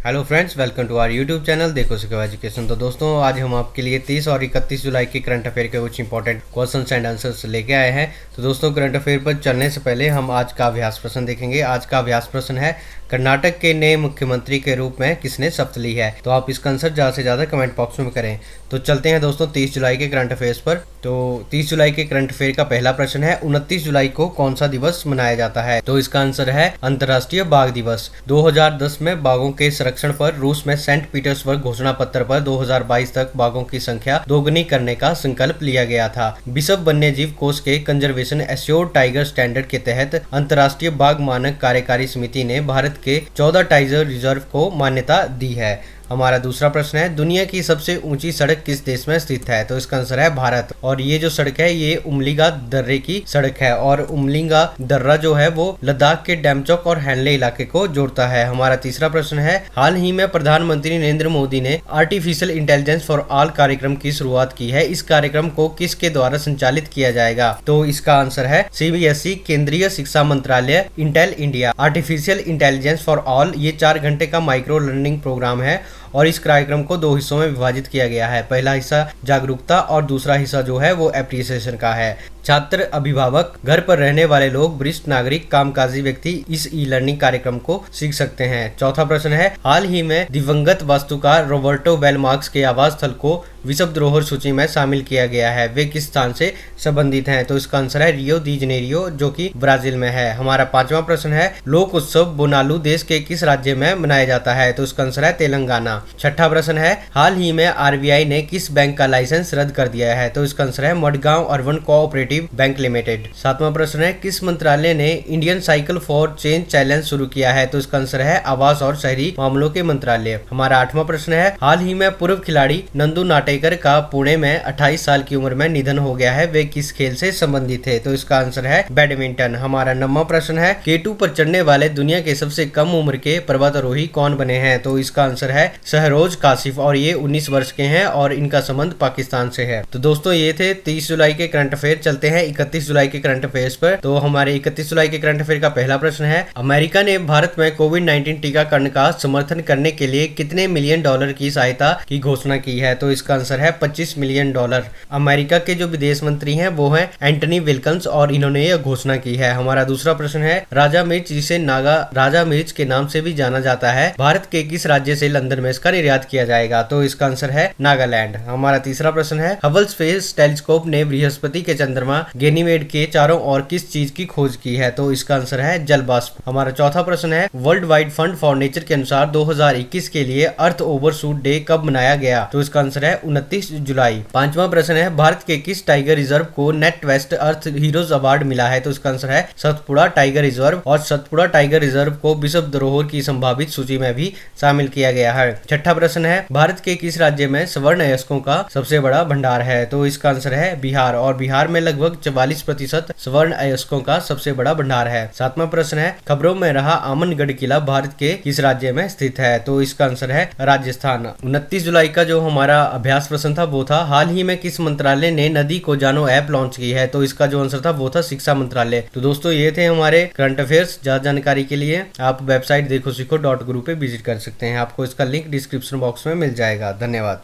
Hello friends, welcome to our YouTube channel Dekho Seekho education. तो दोस्तों, आज हम आपके लिए 30 और 31 जुलाई के करंट अफेयर के कुछ इंपॉर्टेंट क्वेश्चंस एंड आंसर्स लेके आए हैं। तो दोस्तों, करंट अफेयर पर चलने से पहले हम आज का अभ्यास प्रश्न देखेंगे। आज का अभ्यास प्रश्न है, कर्नाटक के नए मुख्यमंत्री के रूप में किसने शपथ ली है। तो आप इसका आंसर ज़्यादा से ज़्यादा कमेंट बॉक्स में करें। तो चलते हैं दोस्तों 30 जुलाई के करंट अफेयर्स पर। तो 30 जुलाई के करंट अफेयर का पहला प्रश्न है, 29 जुलाई को कौन सा दिवस मनाया जाता है। तो इसका आंसर है अंतर्राष्ट्रीय बाघ दिवस। 2010 में बाघों के संरक्षण पर रूस में सेंट पीटर्सबर्ग घोषणा पत्र पर 2022 तक बाघों की संख्या दोगुनी करने का संकल्प लिया गया था। विश्व वन्यजीव कोष के कंजर्वेशन एश्योर्ड टाइगर स्टैंडर्ड के तहत अंतर्राष्ट्रीय बाघ मानक कार्यकारी समिति ने भारत के 14 टाइगर रिजर्व को मान्यता दी है। हमारा दूसरा प्रश्न है, दुनिया की सबसे ऊंची सड़क किस देश में स्थित है। तो इसका आंसर है भारत। और ये जो सड़क है ये उमलिंगा दर्रे की सड़क है, और उमलिंगा दर्रा जो है वो लद्दाख के डेमचौक और हैनले इलाके को जोड़ता है। हमारा तीसरा प्रश्न है, हाल ही में प्रधानमंत्री नरेंद्र मोदी ने आर्टिफिशियल इंटेलिजेंस फॉर ऑल कार्यक्रम की शुरुआत की है। इस कार्यक्रम को किसके द्वारा संचालित किया जाएगा। तो इसका आंसर है CBSE केंद्रीय शिक्षा मंत्रालय Intel India. Artificial intelligence for all ये 4 घंटे का माइक्रो लर्निंग प्रोग्राम है और इस कार्यक्रम को 2 हिस्सों में विभाजित किया गया है। पहला हिस्सा जागरूकता और दूसरा हिस्सा जो है वो एप्रिसिएशन का है। छात्र, अभिभावक, घर पर रहने वाले लोग, वरिष्ठ नागरिक, कामकाजी व्यक्ति इस ई लर्निंग कार्यक्रम को सीख सकते हैं। चौथा प्रश्न है, हाल ही में दिवंगत वास्तुकार रॉबर्टो बेल मार्क्स के आवास स्थल को विश्व धरोहर सूची में शामिल किया गया है। वे किस स्थान से संबंधित हैं। तो इसका आंसर है रियो दी जनेरियो जो कि ब्राजील में है। हमारा पांचवा प्रश्न है, लोक उत्सव बोनालू देश के किस राज्य में मनाया जाता है। तो इसका आंसर है तेलंगाना। छठा प्रश्न है, हाल ही में RBI ने किस बैंक का लाइसेंस रद्द कर दिया है। तो इसका आंसर है Madgaon urban cooperative bank limited. सातवां प्रश्न है, किस मंत्रालय ने Indian cycle for change challenge शुरू किया है। तो इसका आंसर है आवास और शहरी मामलों के मंत्रालय। हमारा आठवां प्रश्न है, हाल ही में पूर्व खिलाड़ी नंदू नाटेकर का पुणे में 28 साल की उम्र में निधन हो गया है। वे किस खेल से संबंधित थे। तो इसका आंसर है बैडमिंटन। हमारा 9वां प्रश्न है, K2 पर चढ़ने वाले दुनिया के सबसे कम उम्र के पर्वतारोही कौन बने हैं। तो इसका आंसर है सहरोज काशिफ और ये 19 वर्ष के हैं और इनका संबंध पाकिस्तान से है। तो दोस्तों, ये थे 30 जुलाई के करंट अफेयर। चलते हैं 31 जुलाई के करंट अफेयर्स पर। तो हमारे 31 जुलाई के करंट अफेयर का पहला प्रश्न है, अमेरिका ने भारत में कोविड-19 टीकाकरण का समर्थन करने के लिए कितने मिलियन डॉलर की सहायता की घोषणा की है। तो इसका आंसर है $25 मिलियन। अमेरिका के जो विदेश मंत्री हैं वो हैं एंटनी विल्कन्स और इन्होंने यह घोषणा की है। हमारा दूसरा प्रश्न है, राजा मिर्च जिसे नागा राजा मिर्च के नाम से भी जाना जाता है, भारत के किस राज्य से लंदन में इसका निर्यात किया जाएगा। तो इसका आंसर है नागालैंड। हमारा तीसरा प्रश्न है, हबल स्पेस टेलीस्कोप ने बृहस्पति के चंद्रमा गैनीमेड के चारों ओर किस चीज की खोज की है। तो इसका आंसर है जल वाष्प। हमारा चौथा प्रश्न है, world wide fund for nature के अनुसार 2021 के लिए अर्थ ओवरशूट डे कब मनाया गया। तो इसका आंसर है 29 जुलाई। पांचवा प्रश्न है, भारत के किस टाइगर रिजर्व को नेट वेस्ट अर्थ हीरोज अवार्ड मिला है। तो इसका आंसर है सतपुड़ा टाइगर रिजर्व, और सतपुड़ा टाइगर रिजर्व को विश्व धरोहर की संभावित सूची में भी शामिल किया गया है। छठा प्रश्न है, भारत के किस राज्य में स्वर्ण अयस्कों का सबसे बड़ा भंडार है। तो इसका आंसर है बिहार, और बिहार में लगभग 44% स्वर्ण अयस्कों का सबसे बड़ा भंडार है। सातवां प्रश्न है, खबरों में रहा आमनगढ़ किला भारत के किस राज्य में स्थित है। तो इसका आंसर है राजस्थान। 29 जुलाई का जो हमारा अभ्यास प्रश्न था वो था, हाल ही में किस मंत्रालय ने नदी को जानो ऐप लॉन्च की है। तो इसका जो आंसर था वो था शिक्षा मंत्रालय। तो दोस्तों, ये थे हमारे करंट अफेयर्स। ज्यादा जानकारी के लिए आप वेबसाइट देखो सीखो .guru पे विजिट कर सकते हैं। आपको इसका लिंक डिस्क्रिप्शन बॉक्स में मिल जाएगा। धन्यवाद।